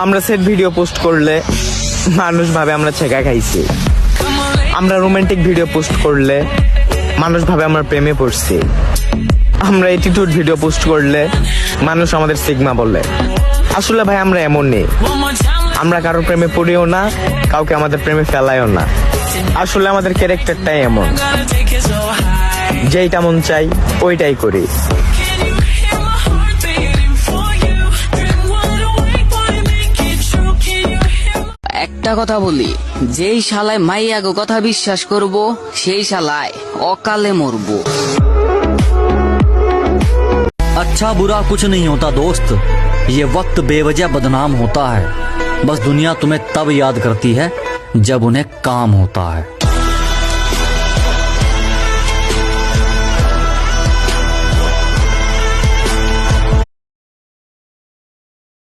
আমরা set video post করলে মানুষ ভাবে আমরা ছেঁকা খাইছি। আমরা রোমান্টিক ভিডিও পোস্ট করলে মানুষ ভাবে আমরা প্রেমে পড়ছি। আমরা অ্যাটিটিউড ভিডিও পোস্ট করলে মানুষ আমাদের সিগমা বলে। আসলে ভাই আমরা এমন নেই, আমরা কারোর প্রেমে পড়িও না, কাউকে আমাদের প্রেমে ফেলাইও না। আসলে আমাদের ক্যারেক্টারটাই এমন, যেইটা মন চাই ওইটাই করি। একটা কথা বলি, যেই শালায় মাইয়াগো কথা বিশ্বাস করব সেই শালায় অকালে মরবো। अच्छा बुरा कुछ नहीं होता दोस्त, ये वक्त बेवजह बदनाम होता है। बस दुनिया तुम्हें तब याद करती है जब उन्हें काम होता है।